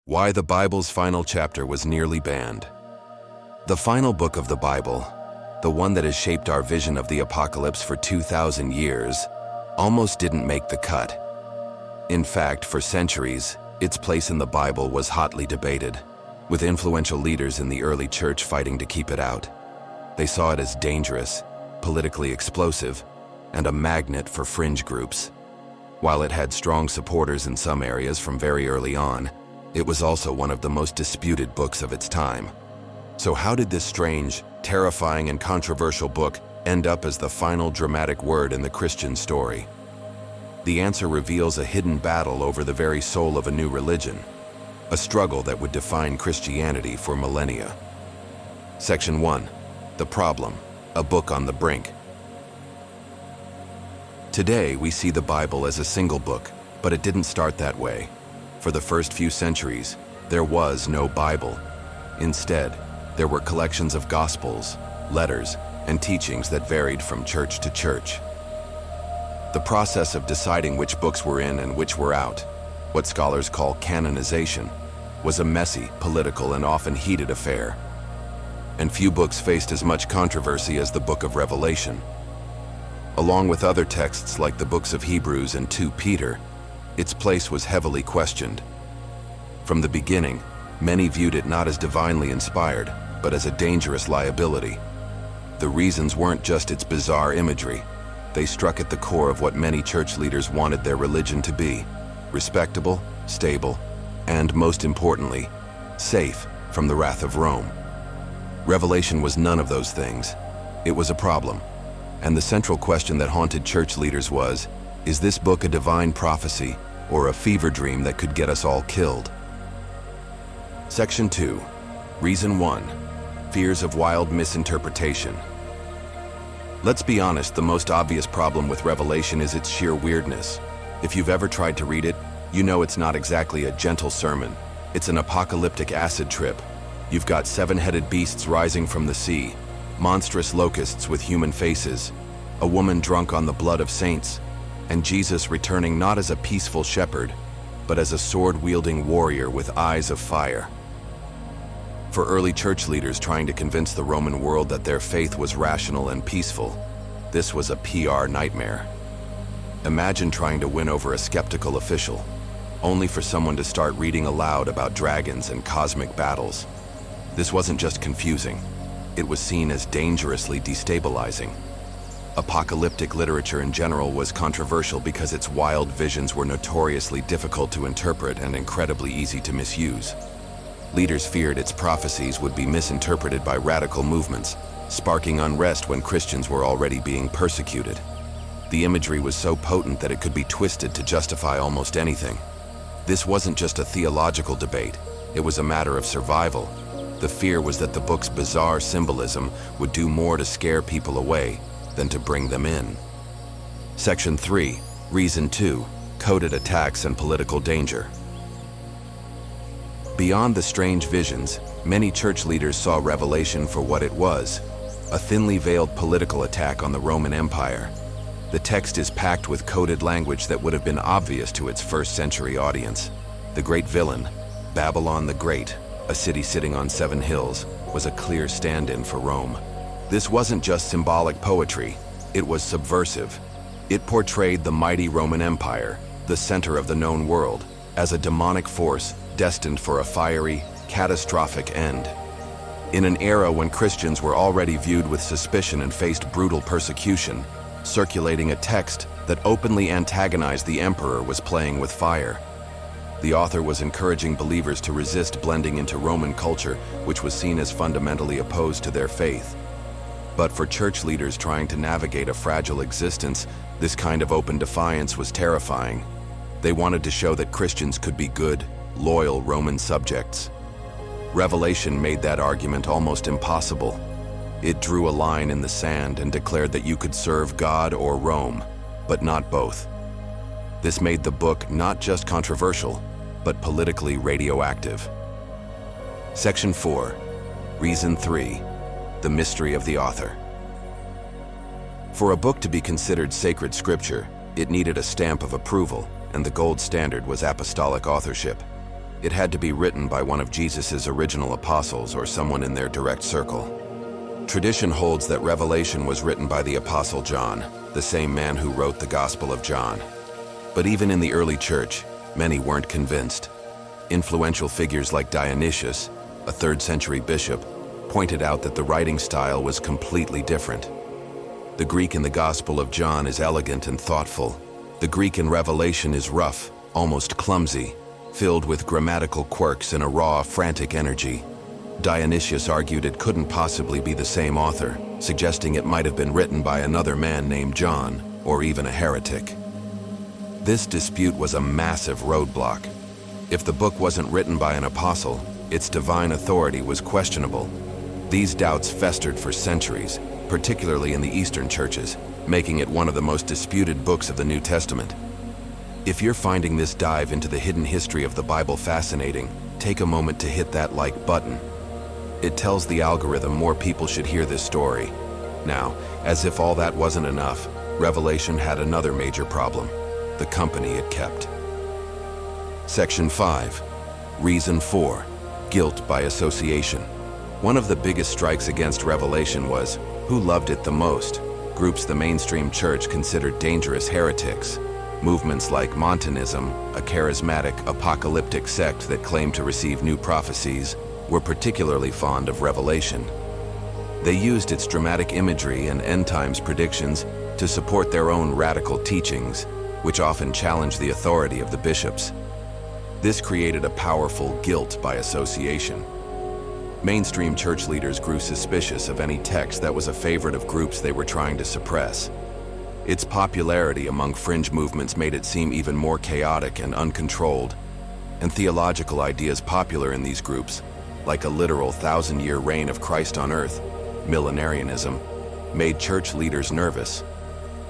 Why the Bible's final chapter was nearly banned. The final book of the Bible, the one that has shaped our vision of the apocalypse for 2,000 years, almost didn't make the cut. In fact, for centuries, its place in the Bible was hotly debated, with influential leaders in the early church fighting to keep it out. They saw it as dangerous, politically explosive, and a magnet for fringe groups. While it had strong supporters in some areas from very early on, it was also one of the most disputed books of its time. So how did this strange, terrifying, and controversial book end up as the final dramatic word in the Christian story? The answer reveals a hidden battle over the very soul of a new religion, a struggle that would define Christianity for millennia. Section 1. The Problem, a book on the brink. Today, we see the Bible as a single book, but it didn't start that way. For the first few centuries, there was no Bible. Instead, there were collections of gospels, letters, and teachings that varied from church to church. The process of deciding which books were in and which were out, what scholars call canonization, was a messy, political, and often heated affair. And few books faced as much controversy as the Book of Revelation. Along with other texts like the books of Hebrews and 2 Peter, its place was heavily questioned. From the beginning, many viewed it not as divinely inspired, but as a dangerous liability. The reasons weren't just its bizarre imagery. They struck at the core of what many church leaders wanted their religion to be: respectable, stable, and most importantly, safe from the wrath of Rome. Revelation was none of those things. It was a problem. And the central question that haunted church leaders was, is this book a divine prophecy or a fever dream that could get us all killed? Section 2. Reason 1. Fears of wild misinterpretation. Let's be honest, the most obvious problem with Revelation is its sheer weirdness. If you've ever tried to read it, you know it's not exactly a gentle sermon. It's an apocalyptic acid trip. You've got 7-headed beasts rising from the sea, monstrous locusts with human faces, a woman drunk on the blood of saints, and Jesus returning not as a peaceful shepherd, but as a sword-wielding warrior with eyes of fire. For early church leaders trying to convince the Roman world that their faith was rational and peaceful, this was a PR nightmare. Imagine trying to win over a skeptical official, only for someone to start reading aloud about dragons and cosmic battles. This wasn't just confusing, it was seen as dangerously destabilizing. Apocalyptic literature in general was controversial because its wild visions were notoriously difficult to interpret and incredibly easy to misuse. Leaders feared its prophecies would be misinterpreted by radical movements, sparking unrest when Christians were already being persecuted. The imagery was so potent that it could be twisted to justify almost anything. This wasn't just a theological debate, it was a matter of survival. The fear was that the book's bizarre symbolism would do more to scare people away than to bring them in. Section 3. Reason 2. Coded attacks and political danger. Beyond the strange visions, many church leaders saw Revelation for what it was: a thinly veiled political attack on the Roman Empire. The text is packed with coded language that would have been obvious to its first-century audience. The great villain, Babylon the Great, a city sitting on 7 hills, was a clear stand-in for Rome. This wasn't just symbolic poetry, it was subversive. It portrayed the mighty Roman Empire, the center of the known world, as a demonic force destined for a fiery, catastrophic end. In an era when Christians were already viewed with suspicion and faced brutal persecution, circulating a text that openly antagonized the emperor was playing with fire. The author was encouraging believers to resist blending into Roman culture, which was seen as fundamentally opposed to their faith. But for church leaders trying to navigate a fragile existence, this kind of open defiance was terrifying. They wanted to show that Christians could be good, loyal Roman subjects. Revelation made that argument almost impossible. It drew a line in the sand and declared that you could serve God or Rome, but not both. This made the book not just controversial, but politically radioactive. Section 4. Reason 3. The mystery of the author. For a book to be considered sacred scripture, it needed a stamp of approval, and the gold standard was apostolic authorship. It had to be written by one of Jesus's original apostles or someone in their direct circle. Tradition holds that Revelation was written by the Apostle John, the same man who wrote the Gospel of John. But even in the early church, many weren't convinced. Influential figures like Dionysius, a 3rd century bishop, pointed out that the writing style was completely different. The Greek in the Gospel of John is elegant and thoughtful. The Greek in Revelation is rough, almost clumsy, filled with grammatical quirks and a raw, frantic energy. Dionysius argued it couldn't possibly be the same author, suggesting it might have been written by another man named John, or even a heretic. This dispute was a massive roadblock. If the book wasn't written by an apostle, its divine authority was questionable. These doubts festered for centuries, particularly in the Eastern churches, making it one of the most disputed books of the New Testament. If you're finding this dive into the hidden history of the Bible fascinating, take a moment to hit that like button. It tells the algorithm more people should hear this story. Now, as if all that wasn't enough, Revelation had another major problem: the company it kept. Section 5. Reason 4. Guilt by association. One of the biggest strikes against Revelation was, who loved it the most? Groups the mainstream church considered dangerous heretics. Movements like Montanism, a charismatic, apocalyptic sect that claimed to receive new prophecies, were particularly fond of Revelation. They used its dramatic imagery and end times predictions to support their own radical teachings, which often challenged the authority of the bishops. This created a powerful guilt by association. Mainstream church leaders grew suspicious of any text that was a favorite of groups they were trying to suppress. Its popularity among fringe movements made it seem even more chaotic and uncontrolled, and theological ideas popular in these groups, like a literal 1,000-year reign of Christ on earth, millenarianism, made church leaders nervous.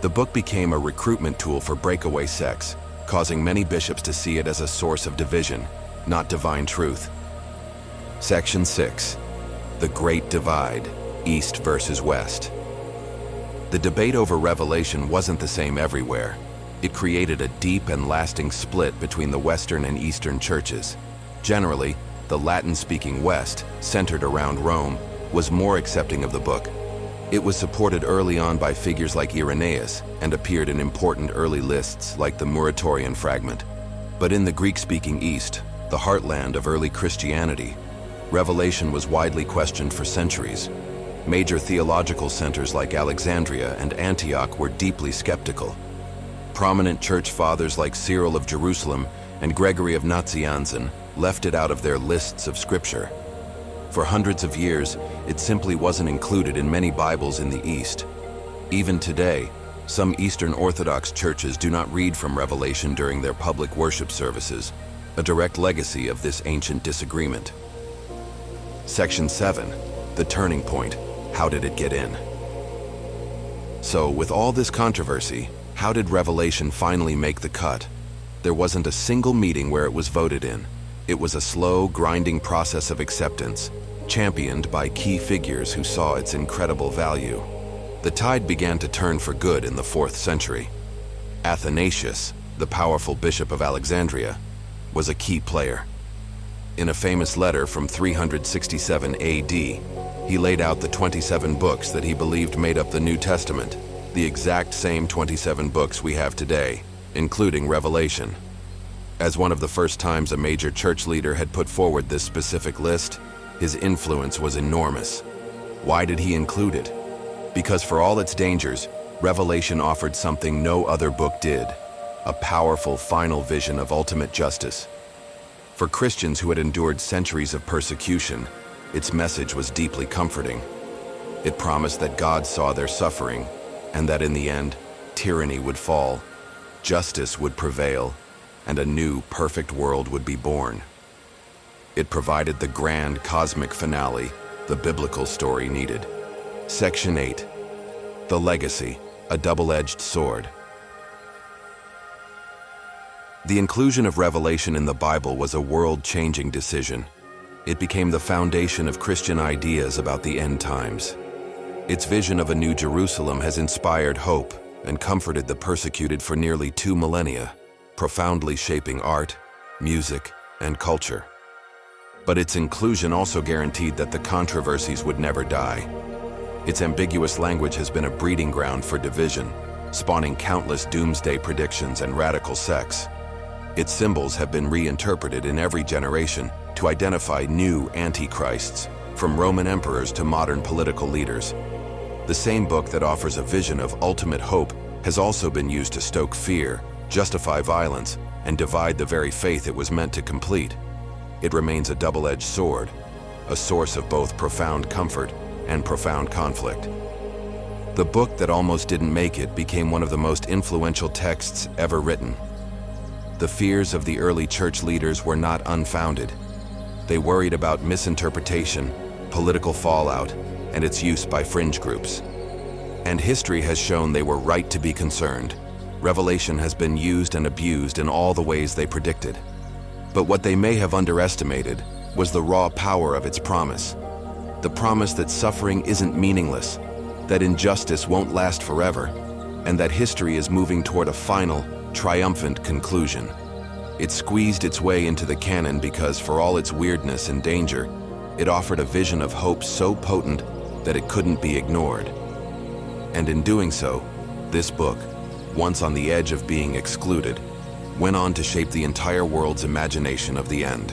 The book became a recruitment tool for breakaway sects, causing many bishops to see it as a source of division, not divine truth. Section 6. The Great Divide, East versus West. The debate over Revelation wasn't the same everywhere. It created a deep and lasting split between the Western and Eastern churches. Generally, the Latin-speaking West, centered around Rome, was more accepting of the book. It was supported early on by figures like Irenaeus and appeared in important early lists like the Muratorian fragment. But in the Greek-speaking East, the heartland of early Christianity, Revelation was widely questioned for centuries. Major theological centers like Alexandria and Antioch were deeply skeptical. Prominent church fathers like Cyril of Jerusalem and Gregory of Nazianzen left it out of their lists of scripture. For hundreds of years, it simply wasn't included in many Bibles in the East. Even today, some Eastern Orthodox churches do not read from Revelation during their public worship services, a direct legacy of this ancient disagreement. Section 7. The Turning Point. How did it get in? So, with all this controversy, how did Revelation finally make the cut? There wasn't a single meeting where it was voted in. It was a slow, grinding process of acceptance, championed by key figures who saw its incredible value. The tide began to turn for good in the 4th century. Athanasius, the powerful bishop of Alexandria, was a key player. In a famous letter from 367 AD, he laid out the 27 books that he believed made up the New Testament, the exact same 27 books we have today, including Revelation. As one of the first times a major church leader had put forward this specific list, his influence was enormous. Why did he include it? Because for all its dangers, Revelation offered something no other book did: a powerful final vision of ultimate justice. For Christians who had endured centuries of persecution, its message was deeply comforting. It promised that God saw their suffering, and that in the end, tyranny would fall, justice would prevail, and a new, perfect world would be born. It provided the grand cosmic finale the biblical story needed. Section 8. The Legacy, a double-edged sword. The inclusion of Revelation in the Bible was a world-changing decision. It became the foundation of Christian ideas about the end times. Its vision of a new Jerusalem has inspired hope and comforted the persecuted for nearly 2 millennia, profoundly shaping art, music, and culture. But its inclusion also guaranteed that the controversies would never die. Its ambiguous language has been a breeding ground for division, spawning countless doomsday predictions and radical sects. Its symbols have been reinterpreted in every generation to identify new antichrists, from Roman emperors to modern political leaders. The same book that offers a vision of ultimate hope has also been used to stoke fear, justify violence, and divide the very faith it was meant to complete. It remains a double-edged sword, a source of both profound comfort and profound conflict. The book that almost didn't make it became one of the most influential texts ever written. The fears of the early church leaders were not unfounded. They worried about misinterpretation, political fallout, and its use by fringe groups. And history has shown they were right to be concerned. Revelation has been used and abused in all the ways they predicted. But what they may have underestimated was the raw power of its promise. The promise that suffering isn't meaningless, that injustice won't last forever, and that history is moving toward a final, triumphant conclusion. It squeezed its way into the canon because, for all its weirdness and danger, it offered a vision of hope so potent that it couldn't be ignored. And in doing so, this book, once on the edge of being excluded, went on to shape the entire world's imagination of the end.